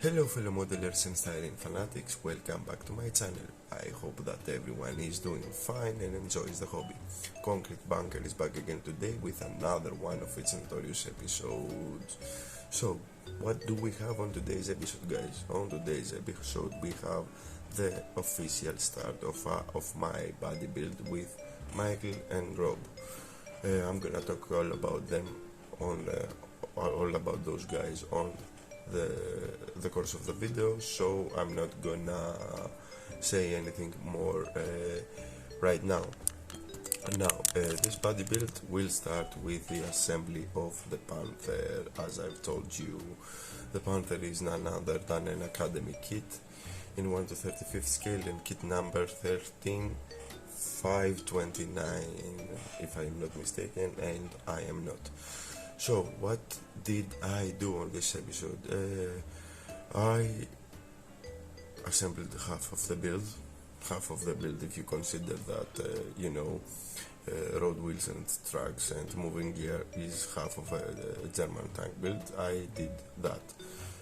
Hello fellow modelers and styling fanatics, welcome back to my channel. I hope that everyone is doing fine and enjoys the hobby. Concrete Bunker is back again today with another one of its notorious episodes. So, what do we have on today's episode, guys? On today's episode we have the official start of my body build with Michael and Rob. I'm gonna talk all about them all about those guys on the course of the video, so I'm not gonna say anything more right now. This body build will start with the assembly of the Panther. As I've told you, the Panther is none other than an academy kit in 1/35 scale and kit number 13529, if I'm not mistaken, and I am not. So, what did I do on this episode? I assembled half of the build if you consider that, road wheels and trucks and moving gear is half of a German tank build. I did that.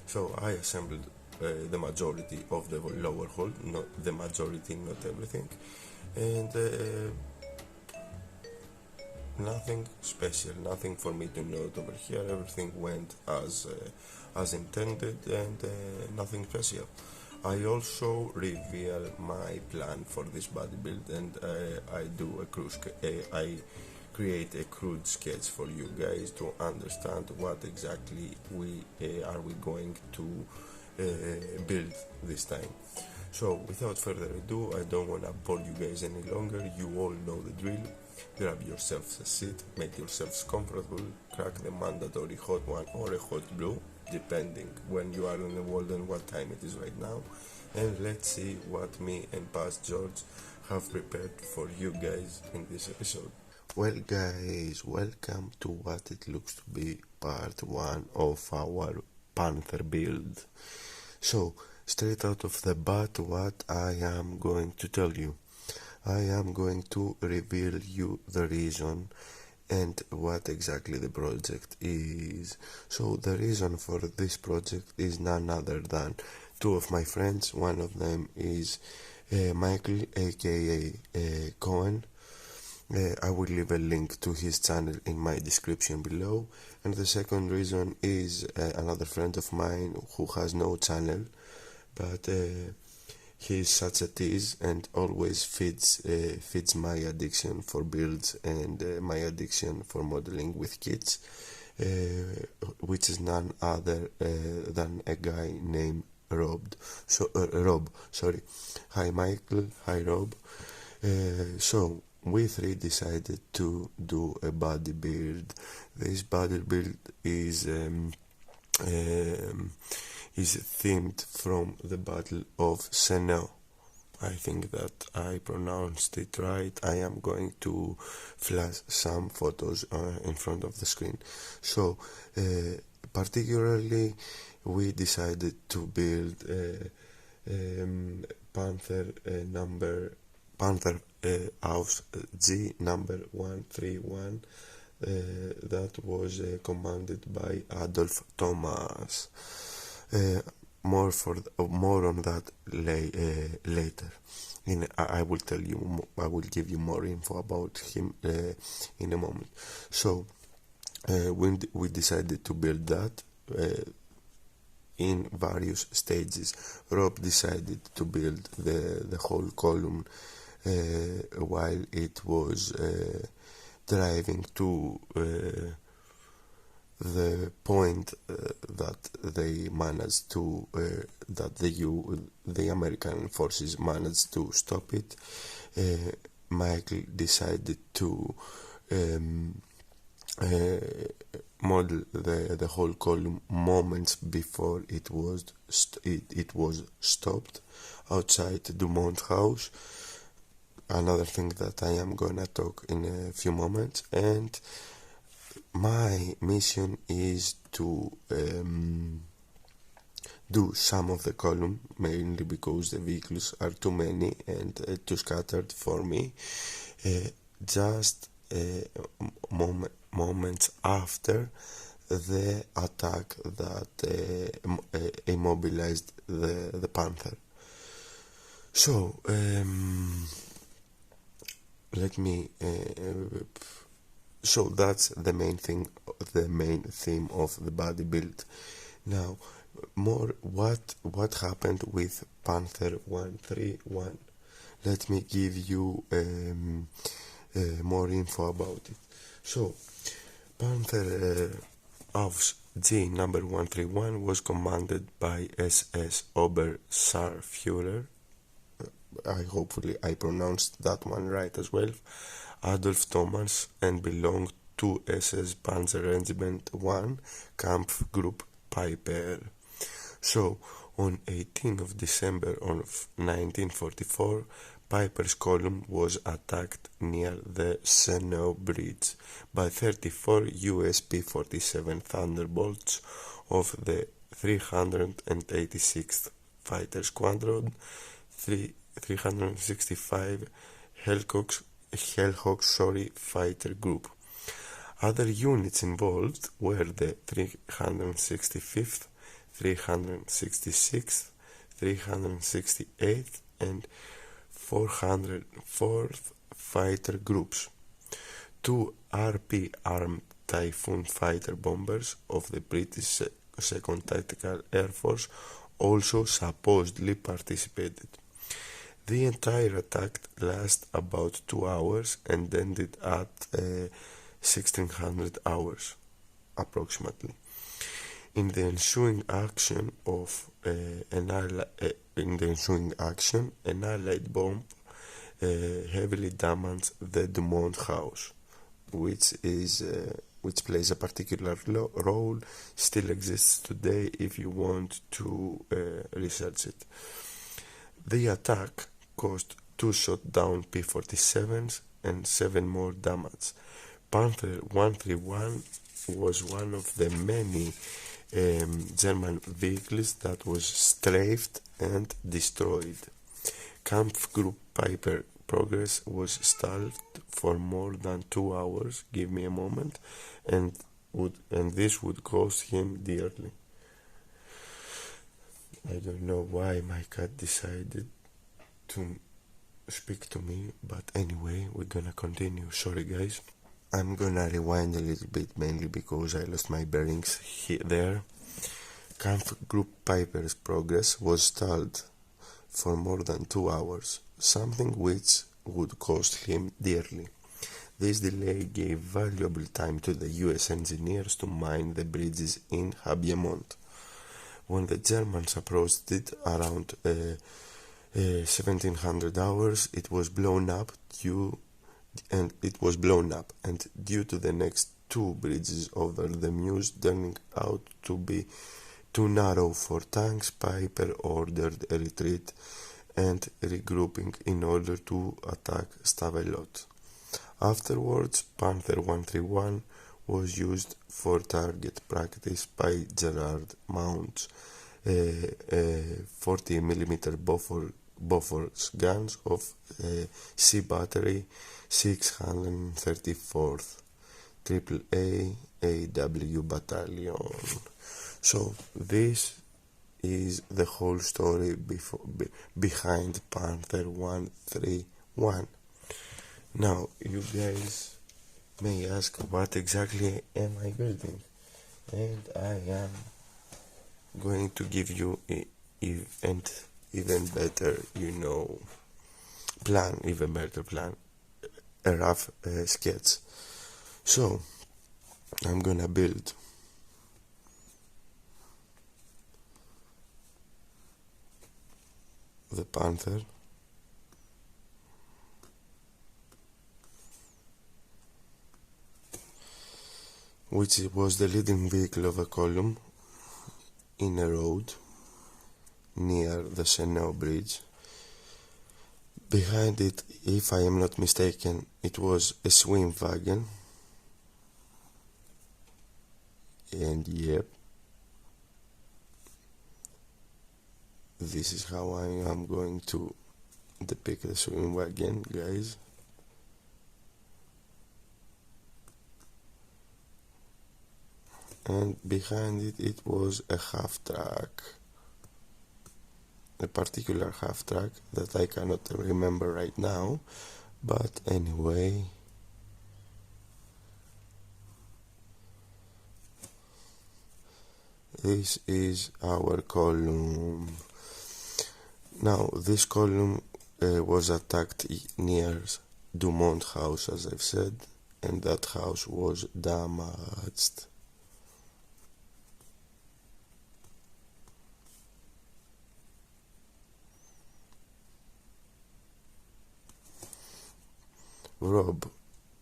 So, I assembled the majority of the lower hull, not the majority, not everything, and nothing special, nothing for me to note over here. Everything went as intended, and nothing special. I also reveal my plan for this body build, and I create a crude sketch for you guys to understand what exactly we going to build this time. So without further ado, I don't want to bore you guys any longer. You all know the drill. Grab yourselves a seat, make yourselves comfortable, crack the mandatory hot one or a hot brew, depending when you are in the world and what time it is right now, and let's see what me and Past George have prepared for you guys in this episode. Well guys, welcome to what it looks to be part 1 of our Panther build. So, straight out of the bat, what I am going to tell you. I am going to reveal you the reason and what exactly the project is. So the reason for this project is none other than two of my friends. One of them is Michael, aka Cohen. I will leave a link to his channel in my description below. And the second reason is another friend of mine who has no channel, but he's such a tease and always feeds my addiction for builds and my addiction for modeling with kits, which is none other than a guy named Rob. Sorry. Hi Michael, hi Rob. So we three decided to do a body build. This body build is themed from the Battle of Senau. I think that I pronounced it right. I am going to flash some photos in front of the screen. So, particularly, we decided to build Panther Ausf.G number 131. That was commanded by Adolf Thomas. More on that later. I will tell you. I will give you more info about him in a moment. So when we decided to build that in various stages. Rob decided to build the whole column while it was driving to the point that they managed to the American forces managed to stop it. Michael decided to model the whole column moments before it was stopped outside Dumont House. Another thing that I am gonna talk in a few moments, and my mission is to do some of the column, mainly because the vehicles are too many and too scattered for me. Just moments after the attack that immobilized the Panther. So let me so that's the main theme of the body build. Now more what happened with Panther 131. Let me give you more info about it. So Panther Ausf.G number 131 was commanded by SS Oberstarführer, hopefully I pronounced that one right as well, Adolf Thomas, and belonged to SS Panzer Regiment 1 Kampfgruppe Peiper. So on 18th of December of 1944, Peiper's column was attacked near the Senau Bridge by 34 US P-47 Thunderbolts of the 386th Fighter Squadron, 365 Hellhawks Fighter Group. Other units involved were the 365th, 366th, 368th, and 404th Fighter Groups. 2 RP armed Typhoon fighter bombers of the British 2nd Tactical Air Force also supposedly participated. The entire attack lasted about 2 hours and ended at 1600 hours approximately. In the ensuing action, an Allied bomb heavily damaged the Dumont House, which plays a particular role, still exists today if you want to research it. The attack caused 2 shot down P-47s and 7 more damage. Panther 131 was one of the many German vehicles that was strafed and destroyed. Kampfgruppe Peiper progress was stalled for more than 2 hours, give me a moment, and this would cost him dearly. I don't know why my cat decided to speak to me, but anyway, we're gonna continue. Sorry guys. I'm gonna rewind a little bit, mainly because I lost my bearings there. Kampfgruppe Peiper's progress was stalled for more than 2 hours, something which would cost him dearly. This delay gave valuable time to the US engineers to mine the bridges in Habiemont. When the Germans approached it around 1700 hours, it was blown up, and due to the next 2 bridges over the Meuse turning out to be too narrow for tanks, Peiper ordered a retreat and regrouping in order to attack Stavelot. Afterwards, Panther 131 was used for target practice by Gerard Mount's 40mm Bofors guns of Sea Battery 634th AAA AW Battalion. So this is the whole story behind Panther 131. Now you guys may ask, what exactly am I building? And I am going to give you even better plan, a rough sketch. So I'm gonna build the Panther, which was the leading vehicle of a column in a road near the Senau Bridge. Behind it, if I am not mistaken, it was a swim wagon, and yep, this is how I am going to depict the swim wagon, guys. and behind it was a half track, a particular half track that I cannot remember right now, but anyway, this is our column. Now this column was attacked near Dumont house, as I've said, and that house was damaged. Rob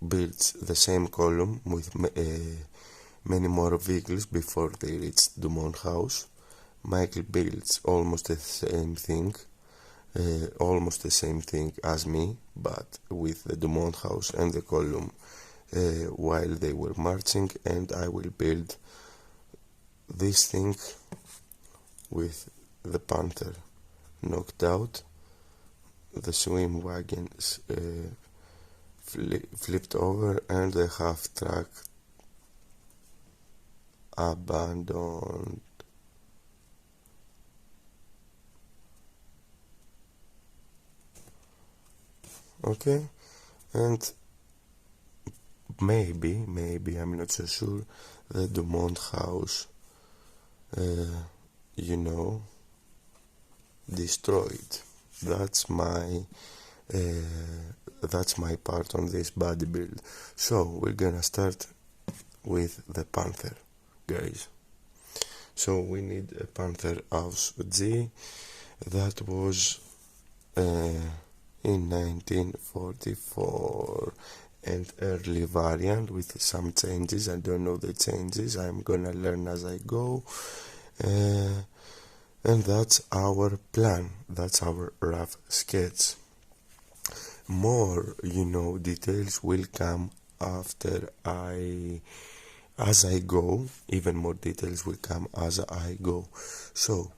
built the same column with many more vehicles before they reached Dumont house. Michael builds almost the same thing as me, but with the Dumont house and the column while they were marching, and I will build this thing with the Panther knocked out, the swim wagons flipped over, and the half track abandoned. Okay, and maybe I'm not so sure, the Dumont house destroyed. That's my part on this body build. So we're gonna start with the Panther, guys. So we need a Panther Ausf.G that was in 1944, and early variant with some changes. I don't know the changes, I'm gonna learn as I go, and that's our plan, that's our rough sketch. More details will come after as I go. Even more details will come as I go. So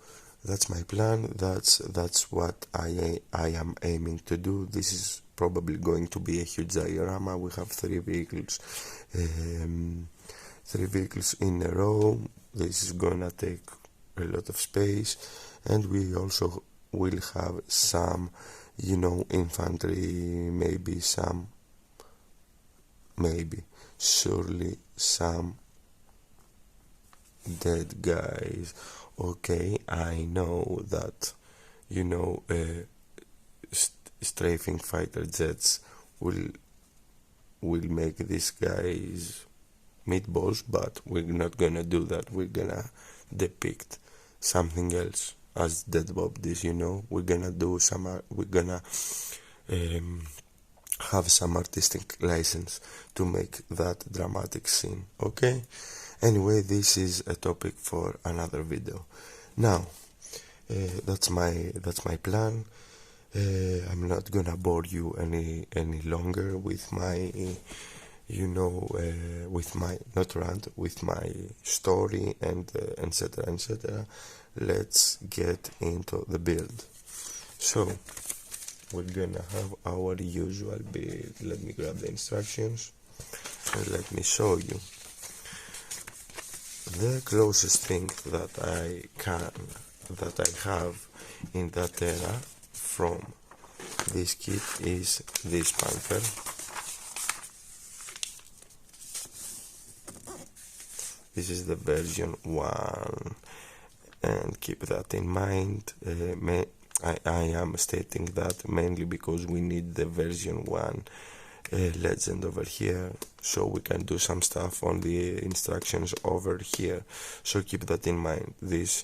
that's my plan, that's what I am aiming to do. This is probably going to be a huge diorama. We have three vehicles in a row. This is gonna take a lot of space, and we also will have some infantry, surely some dead guys. Okay, I know that strafing fighter jets will make these guys meatballs, but we're not gonna do that. We're gonna depict something else as dead bodies. We're gonna do we're gonna have some artistic license to make that dramatic scene. Okay, anyway, this is a topic for another video. Now that's my plan. I'm not gonna bore you any longer with my with my not rant, with my story, and etc. Let's get into the build. So we're gonna have our usual build. Let me grab the instructions and let me show you. The closest thing that I have in that era from this kit is this Panther. This is the version 1, and keep that in mind. I am stating that mainly because we need the version 1 legend over here, so we can do some stuff on the instructions over here. So keep that in mind. This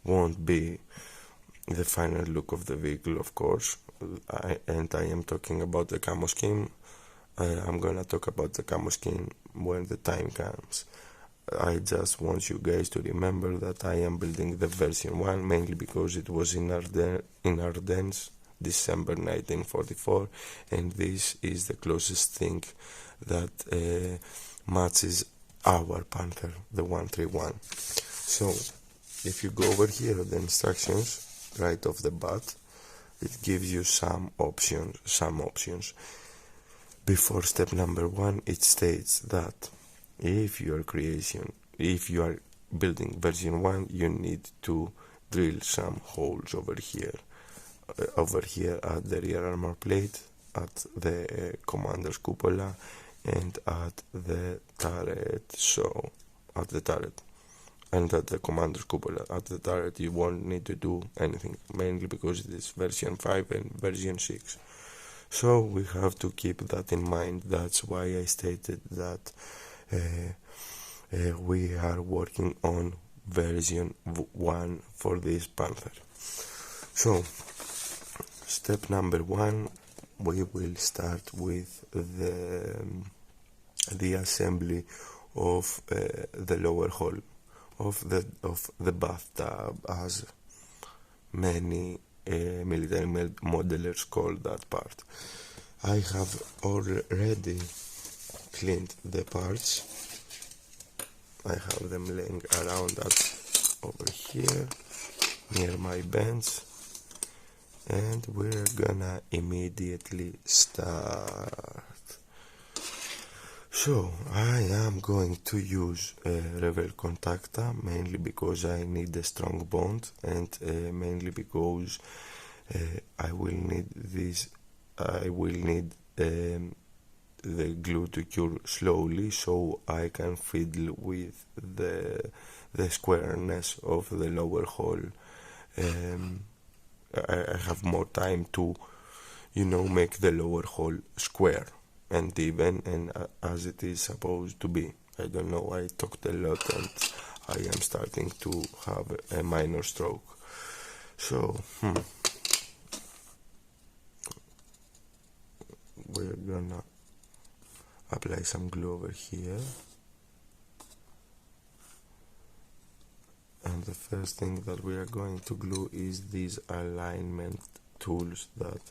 won't be the final look of the vehicle, of course, and I am talking about the camo scheme. I'm gonna talk about the camo scheme when the time comes. I just want you guys to remember that I am building the version 1 mainly because it was in Ardennes, December 1944, and this is the closest thing that matches our Panther, the 131. So if you go over here at the instructions right off the bat, it gives you some options. Before step number 1, it states that if your creation if you are building version 1, you need to drill some holes over here at the rear armor plate, at the commander's cupola, and at the turret. So at the turret and at the commander's cupola. At the turret you won't need to do anything, mainly because it is version 5 and version 6. So we have to keep that in mind. That's why I stated that we are working on version 1 for this Panther. So step number 1, we will start with the assembly of the lower hull of the bathtub, as many military modelers call that part. I have already cleaned the parts. I have them laying around over here near my bench, and we're gonna immediately start. So I am going to use Revel Contacta, mainly because I need a strong bond, and mainly because I will need the glue to cure slowly, so I can fiddle with the squareness of the lower hull. I have more time to, make the lower hull square and even, and as it is supposed to be. I don't know, I talked a lot and I am starting to have a minor stroke. So we're gonna apply some glue over here, and the first thing that we are going to glue is these alignment tools that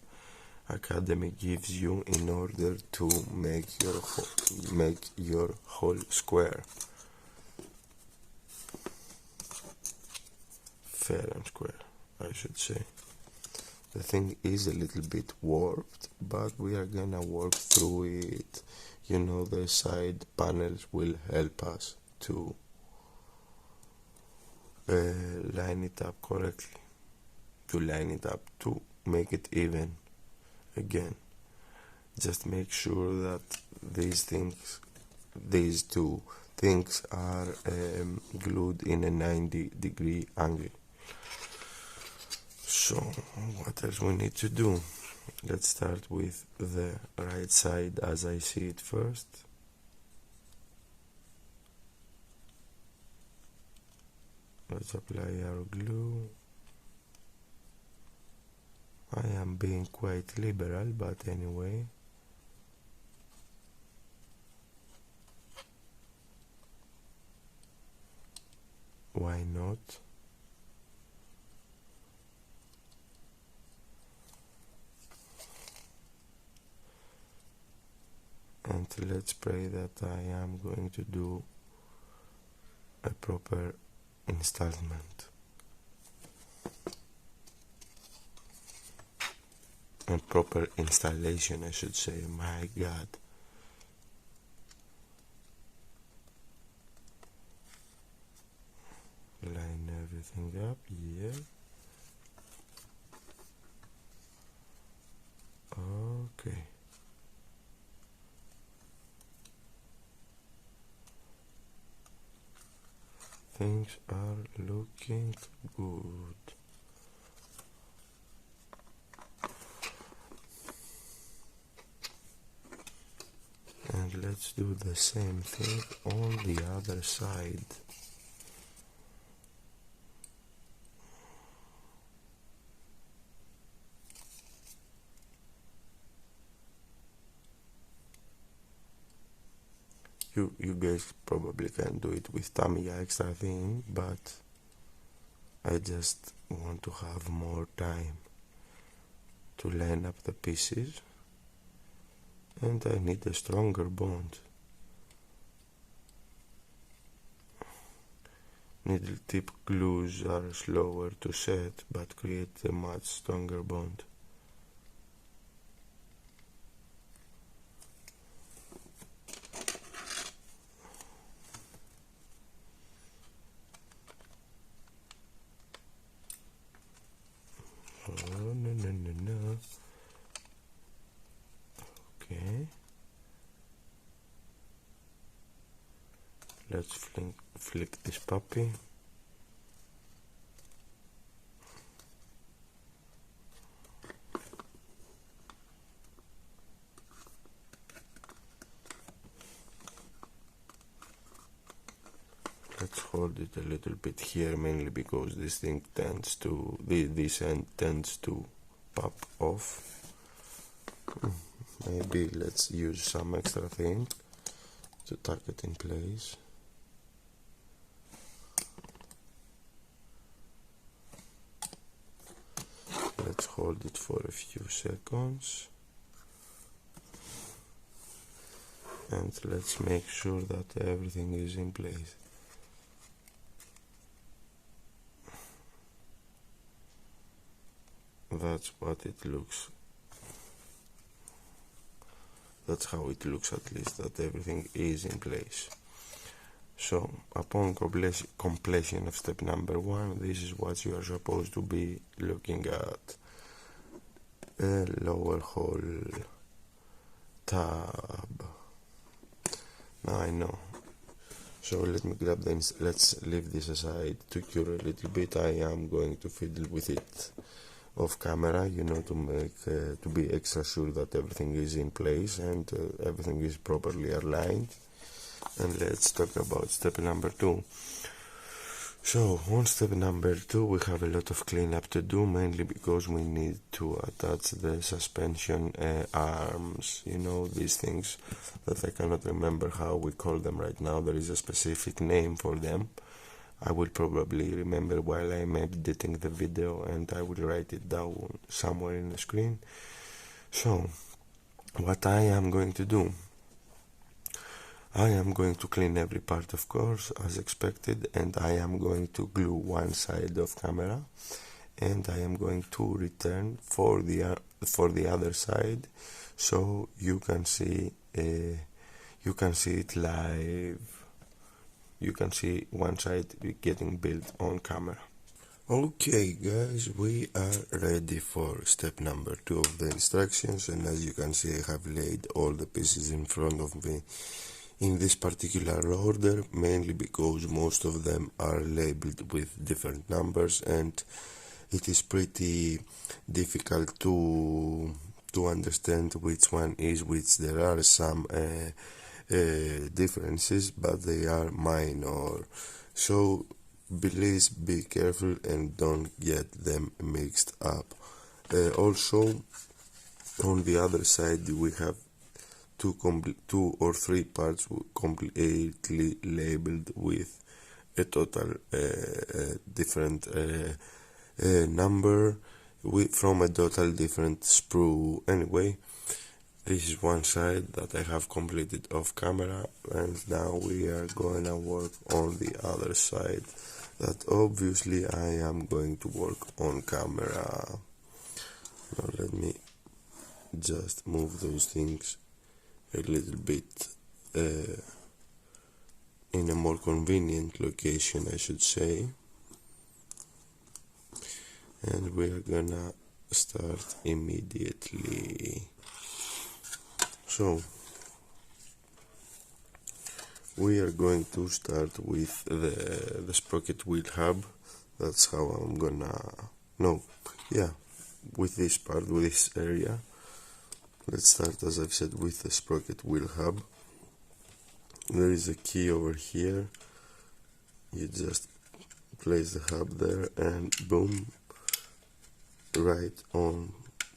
Academy gives you in order to make your hole square, fair and square, I should say. The thing is a little bit warped, but we are gonna work through it. The side panels will help us to line it up correctly, to make it even. Again, just make sure that these two things are glued in a 90-degree angle. So what else we need to do? Let's start with the right side as I see it first. Let's apply our glue. I am being quite liberal, but anyway. Why not? And let's pray that I am going to do a proper installment. And proper installation, I should say. My God. Line everything up, yeah. Okay. Things are looking good. And let's do the same thing on the other side. You guys probably can do it with Tamiya extra thin, but I just want to have more time to line up the pieces, and I need a stronger bond. Needle tip glues are slower to set but create a much stronger bond. let's flick this puppy. Let's hold it a little bit here, mainly because this thing tends to, this end tends to pop off. Maybe let's use some extra thing to tuck it in place. Let's hold it for a few seconds. And let's make sure that everything is in place. That's what it looks. That's how it looks, at least, that everything is in place. So, upon completion of step number 1, this is what you are supposed to be looking at. A lower hole tab. Now I know. So let me grab them. Let's leave this aside to cure a little bit. I am going to fiddle with it off camera, you know, to make to be extra sure that everything is in place and everything is properly aligned. And let's talk about step number 2. So on step number 2 we have a lot of cleanup to do, mainly because we need to attach the suspension arms, you know, these things that I cannot remember how we call them right now. There is a specific name for them. I will probably remember while I am editing the video, and I will write it down somewhere in the screen. So what I am going to do, I am going to clean every part, of course, as expected, and I am going to glue one side of camera, and I am going to return for the other side, so you can see it live. You can see one side getting built on camera. Okay guys, we are ready for step number 2 of the instructions, and as you can see I have laid all the pieces in front of me in this particular order, mainly because most of them are labeled with different numbers and it is pretty difficult to understand which one is which. There are some differences, but they are minor, so please be careful and don't get them mixed up. Also, on the other side we have two or three parts completely labeled with a total different number from a total different sprue. Anyway, this is one side that I have completed off camera, and now we are going to work on the other side that obviously I am going to work on camera. Now let me just move those things a little bit in a more convenient location, I should say, and we're gonna start immediately. So we are going to start with the sprocket wheel hub. That's how I'm gonna, with this part, with this area. Let's start, as I've said, with the sprocket wheel hub. There is a key over here. You just place the hub there and boom, right on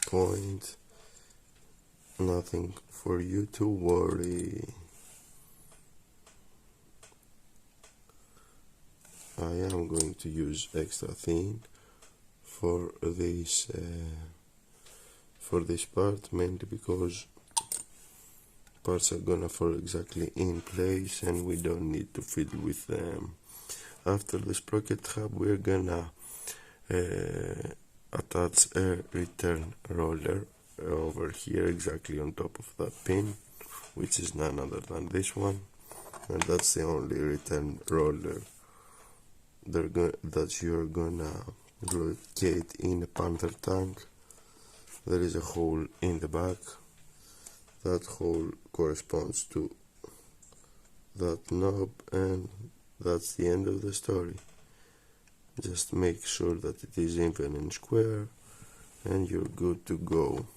point. Nothing for you to worry. I am going to use extra thin for this part, mainly because parts are gonna fall exactly in place and we don't need to fiddle with them. After the sprocket hub, we're gonna attach a return roller over here, exactly on top of that pin, which is none other than this one, and that's the only return roller that you're gonna locate in a Panther tank. There is a hole in the back. That hole corresponds to that knob, and that's the end of the story. Just make sure that it is even and square, and you're good to go.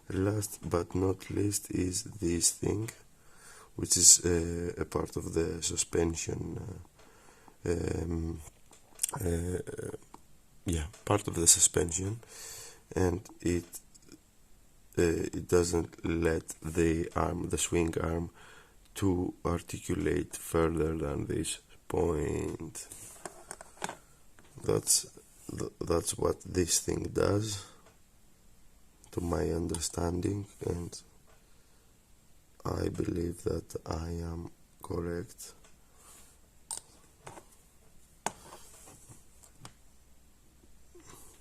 Last but not least is this thing, which is a part of the suspension, part of the suspension, and it doesn't let the swing arm to articulate further than this point. That's what this thing does, to my understanding, and I believe that I am correct.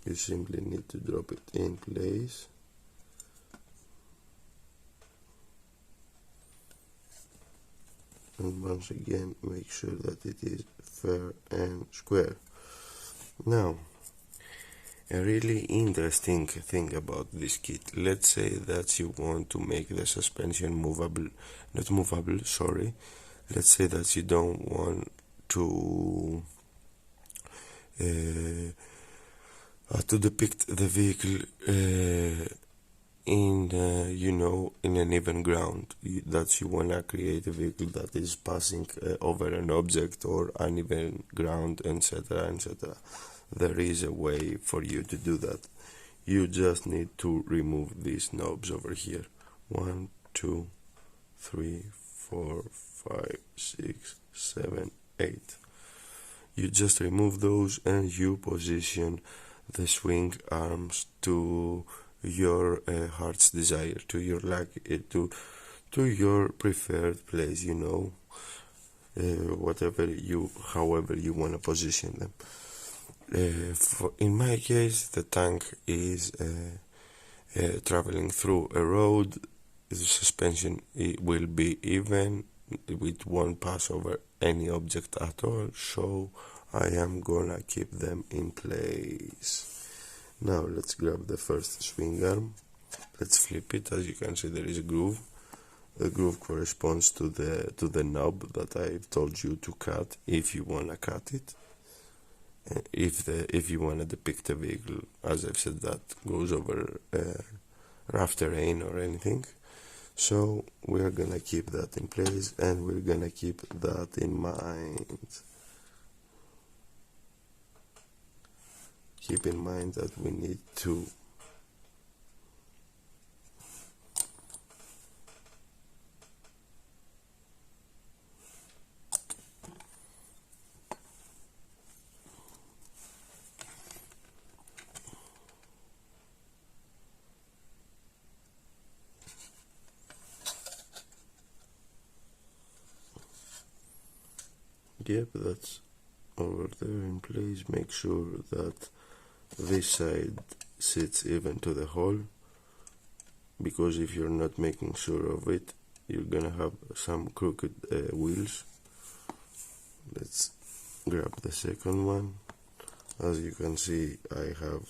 You simply need to drop it in place. And once again, make sure that it is fair and square. Now, a really interesting thing about this kit, let's say that you want to make the suspension let's say that you don't want to depict the vehicle in an even ground, that you want to create a vehicle that is passing over an object or uneven ground, etc., etc. There is a way for you to do that. You just need to remove these knobs over here. 1, 2, 3, 4, 5, 6, 7, 8. You just remove those and you position the swing arms to your heart's desire, to your to your preferred place, however you want to position them. In my case, the tank is traveling through a road. The suspension will be even, it won't pass over any object at all, so I am gonna keep them in place. Now let's grab the first swing arm, let's flip it. As you can see, there is a groove. The groove corresponds to the knob that I've told you to cut if you wanna cut it. If you want to depict a vehicle, as I've said, that goes over rough terrain or anything. So we're gonna keep that in place, and we're gonna keep that in mind. Keep in mind that we need to that's over there in place. Make sure that this side sits even to the hole, because if you're not making sure of it, you're gonna have some crooked wheels. Let's grab the second one. As you can see, I have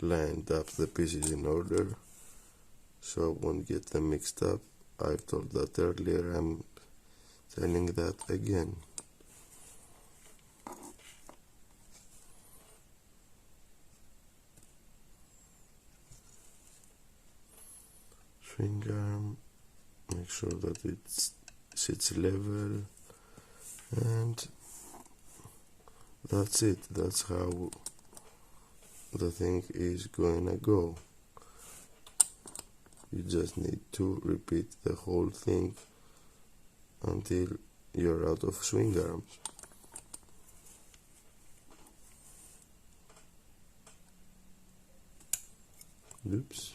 lined up the pieces in order, so I won't get them mixed up. I've told that earlier, I'm telling that again. Swing arm, make sure that it sits level, and that's it. That's how the thing is gonna go. You just need to repeat the whole thing until you're out of swing arms. Oops.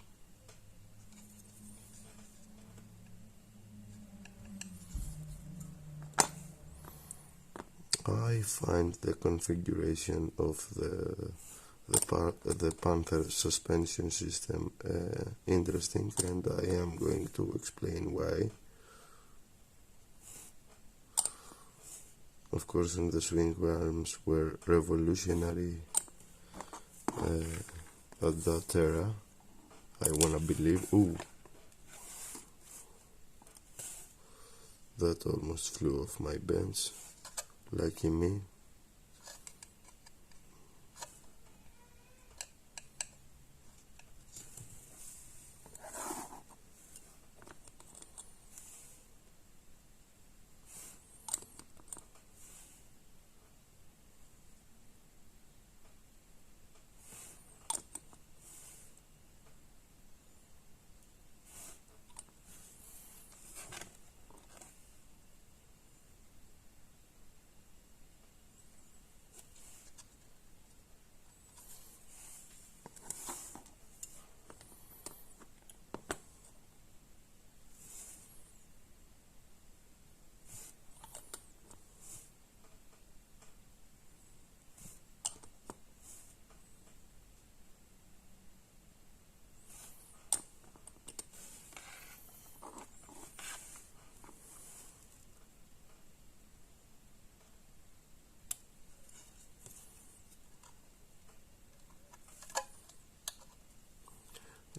I find the configuration of the Panther suspension system interesting, and I am going to explain why. Of course, and the swing arms were revolutionary at that era, I wanna believe. Ooh, that almost flew off my bench. Lucky me.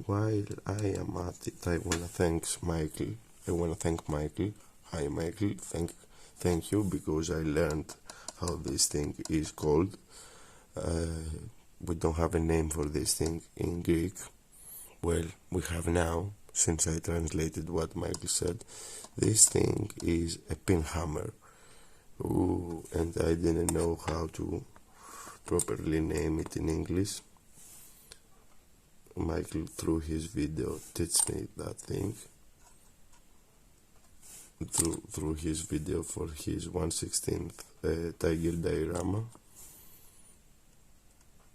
While I am at it, I wanna thank Michael. Hi Michael, thank you, because I learned how this thing is called. We don't have a name for this thing in Greek. Well, we have now, since I translated what Michael said. This thing is a pin hammer. Ooh, and I didn't know how to properly name it in English. Michael, through his video, teach me that thing. Through his video for his 1/16th Tiger Diorama,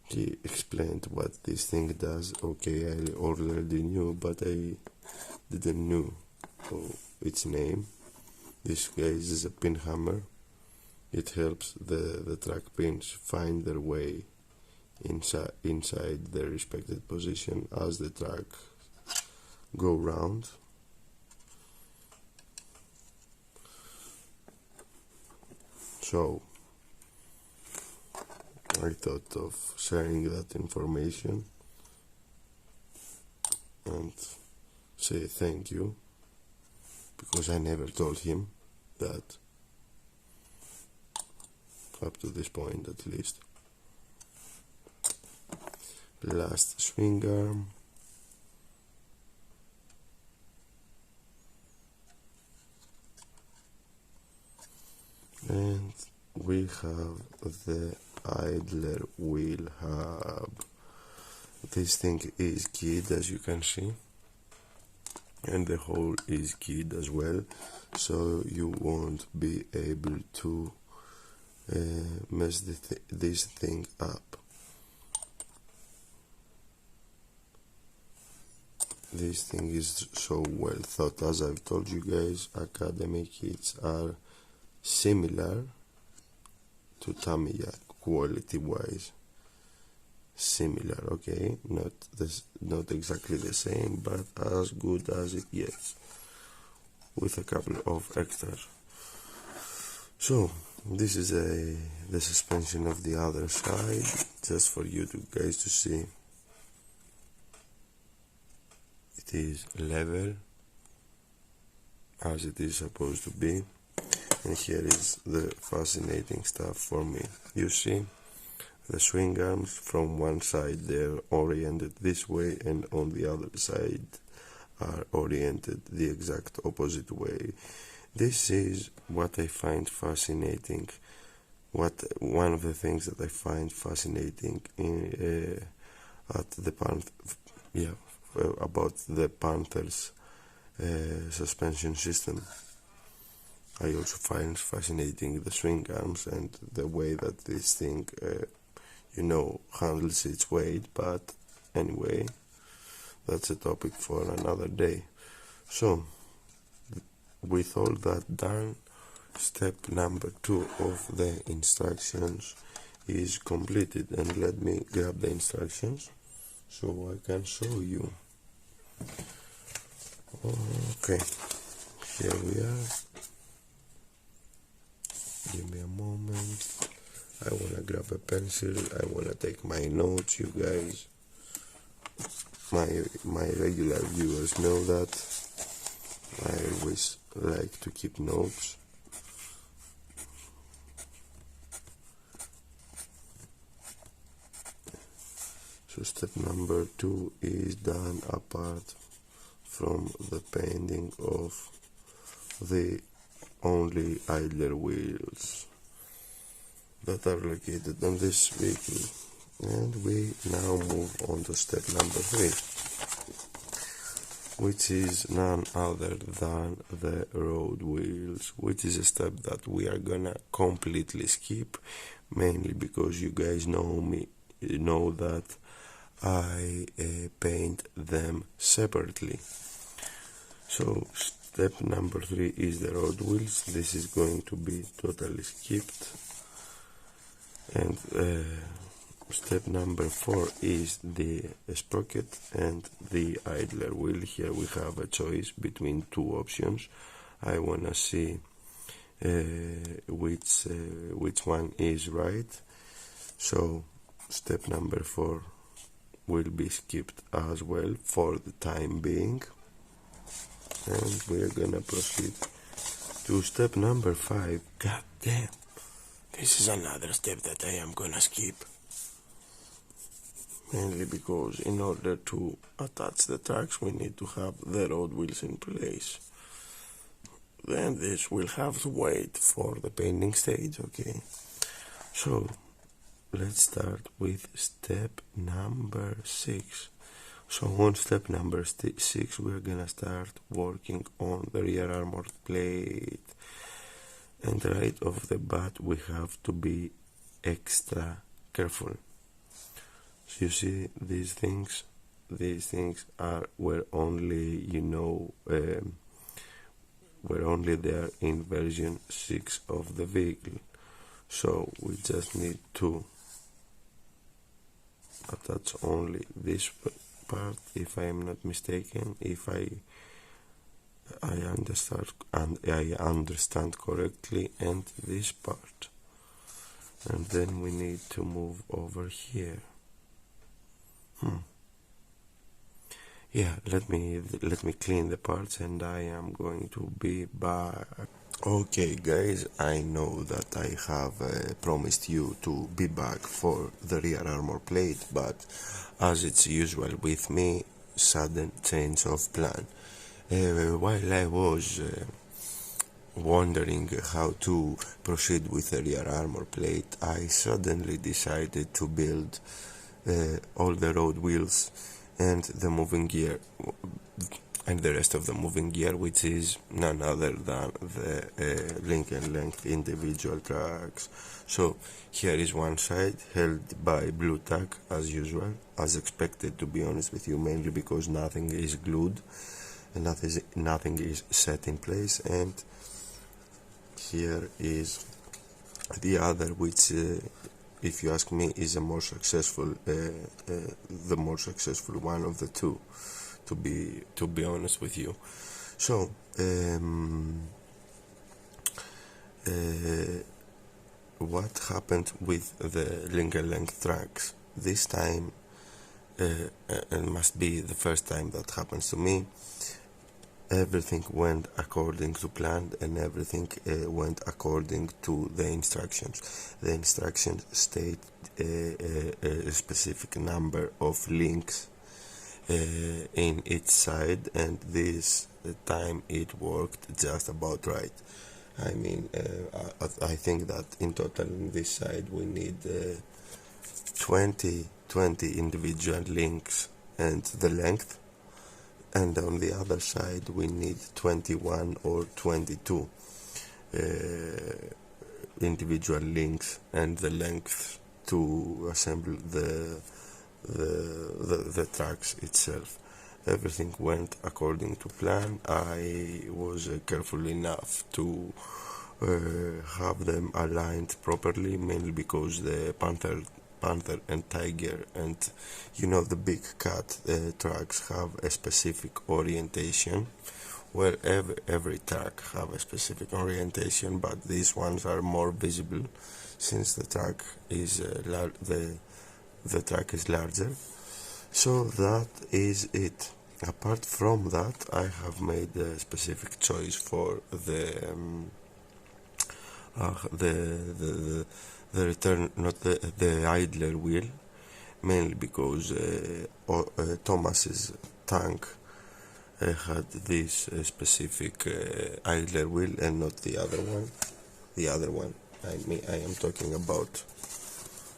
he explained what this thing does. Okay, I already knew, but I didn't know its name. This guys is a pin hammer. It helps the track pins find their way inside their respected position as the track go round. So I thought of sharing that information and say thank you, because I never told him that, up to this point at least. Last swing arm. And we have the idler wheel hub. This thing is keyed, as you can see, and the hole is keyed as well, so you won't be able to mess this thing up. This thing is so well thought. As I've told you guys, Academy kits are similar to Tamiya quality wise. Similar, okay, not exactly the same, but as good as it gets, with a couple of extras. So this is the suspension of the other side, just for you guys to see. It is level as it is supposed to be, and here is the fascinating stuff for me. You see the swing arms from one side, they're oriented this way, and on the other side are oriented the exact opposite way. This is what I find fascinating. One of the things that I find fascinating at the about the Panther's suspension system. I also find fascinating the swing arms and the way that this thing handles its weight, but anyway, that's a topic for another day. So with all that done, step number 2 of the instructions is completed, and let me grab the instructions so I can show you. Okay, here we are. Give me a moment. I wanna grab a pencil. I wanna take my notes. You guys, my regular viewers know that. I always like to keep notes. So step number 2 is done apart from the painting of the only idler wheels that are located on this vehicle. And we now move on to step number 3, which is none other than the road wheels, which is a step that we are gonna completely skip, mainly because you guys know that I paint them separately. So step number 3 is the road wheels. This is going to be totally skipped. And step number 4 is the sprocket and the idler wheel. Here we have a choice between 2 options. I wanna see which one is right. So step number 4 will be skipped as well for the time being, and we are gonna proceed to step number 5. God damn, this is another step that I am gonna skip, mainly because in order to attach the tracks we need to have the road wheels in place. Then this will have to wait for the painting stage. Okay, so let's start with step number 6. So on step number 6 we're gonna start working on the rear armor plate, and right off the bat we have to be extra careful. So you see these things are were only were only there in version 6 of the vehicle, so we just need to attach only this part, if I am not mistaken, if I understand correctly, and this part, and then we need to move over here. Yeah, let me clean the parts and I am going to be back. Okay guys, I know that I have promised you to be back for the rear armor plate, but as it's usual with me, sudden change of plan. While I was wondering how to proceed with the rear armor plate, I suddenly decided to build all the road wheels and the moving gear and the rest of the moving gear, which is none other than the link and length individual tracks. So here is one side held by blue tack as usual, as expected, to be honest with you, mainly because nothing is glued and nothing is set in place. And here is the other, which if you ask me is a more successful the more successful one of the two, to be honest with you. So what happened with the link and length tracks this time, and must be the first time that happens to me, everything went according to plan and everything went according to the instructions. The instructions state a specific number of links in each side, and this time it worked just about right. I mean, I think that in total in this side we need 20 individual links and the length, and on the other side we need 21 or 22 individual links and the length to assemble the tracks itself. Everything went according to plan. I was careful enough to have them aligned properly, mainly because the Panther and Tiger and the big cat tracks have a specific orientation, where every track have a specific orientation, but these ones are more visible since the track is the track is larger. So that is it. apart from that, I have made a specific choice for the return, not the idler wheel, mainly because Thomas's tank had this specific idler wheel and not the other one. The other one, I am talking about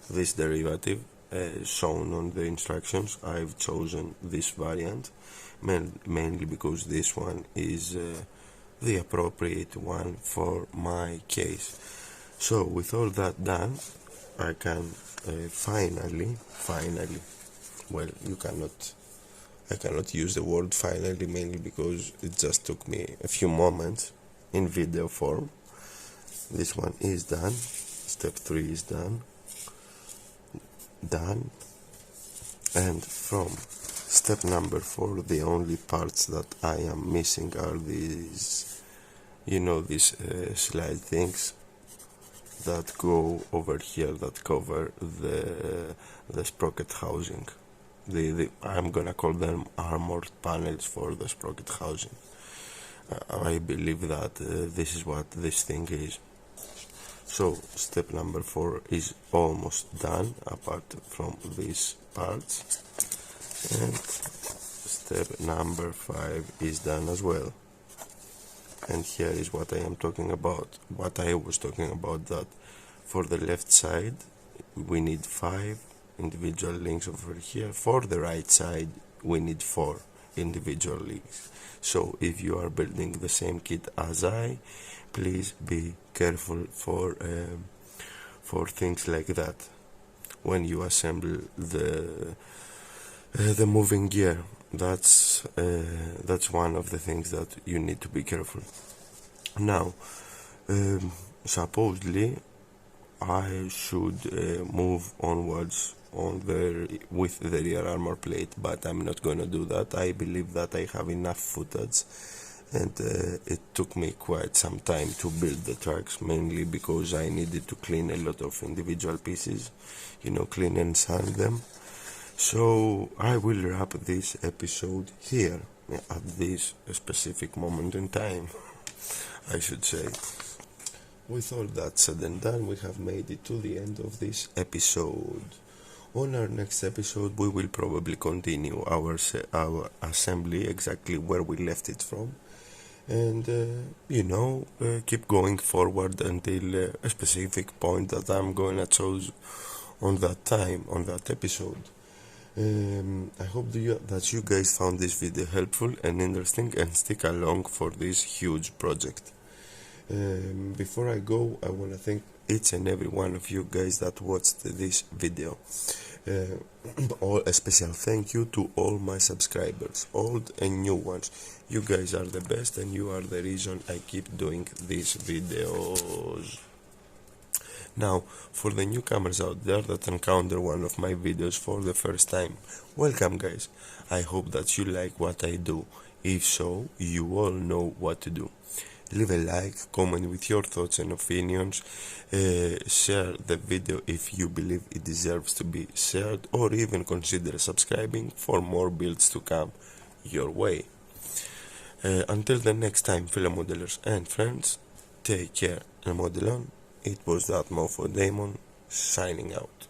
this derivative shown on the instructions. I've chosen this variant mainly because this one is the appropriate one for my case. So with all that done, I can finally, well, I cannot use the word finally, mainly because it just took me a few moments in video form. This one is done. Step 3 is done, and from step number 4, the only parts that I am missing are these, these slide things that go over here, that cover the sprocket housing. I'm gonna call them armored panels for the sprocket housing. I believe that this is what this thing is. So step number 4 is almost done, apart from these parts, and step number 5 is done as well. And here is what I am talking about, what I was talking about, that for the left side we need 5 individual links over here. For the right side we need 4 individual links. So if you are building the same kit as I, please be careful for things like that when you assemble the moving gear. That's one of the things that you need to be careful. Now, supposedly I should move onwards with the rear armor plate, but I'm not gonna do that. I believe that I have enough footage, and it took me quite some time to build the trucks, mainly because I needed to clean a lot of individual pieces, clean and sand them. So I will wrap this episode here at this specific moment in time, I should say. With all that said and done, we have made it to the end of this episode. On our next episode, we will probably continue our assembly exactly where we left it from, and keep going forward until a specific point that I'm gonna choose on that episode. I hope that you guys found this video helpful and interesting, and stick along for this huge project. Before I go, I want to thank each and every one of you guys that watched this video. A special thank you to all my subscribers, old and new ones. You guys are the best, and you are the reason I keep doing these videos. Now, for the newcomers out there that encounter one of my videos for the first time, welcome guys. I hope that you like what I do. If so, you all know what to do. Leave a like, comment with your thoughts and opinions, share the video if you believe it deserves to be shared, or even consider subscribing for more builds to come your way. Until the next time, fellow modelers and friends, take care and model on. It was that Mofo Damon, signing out.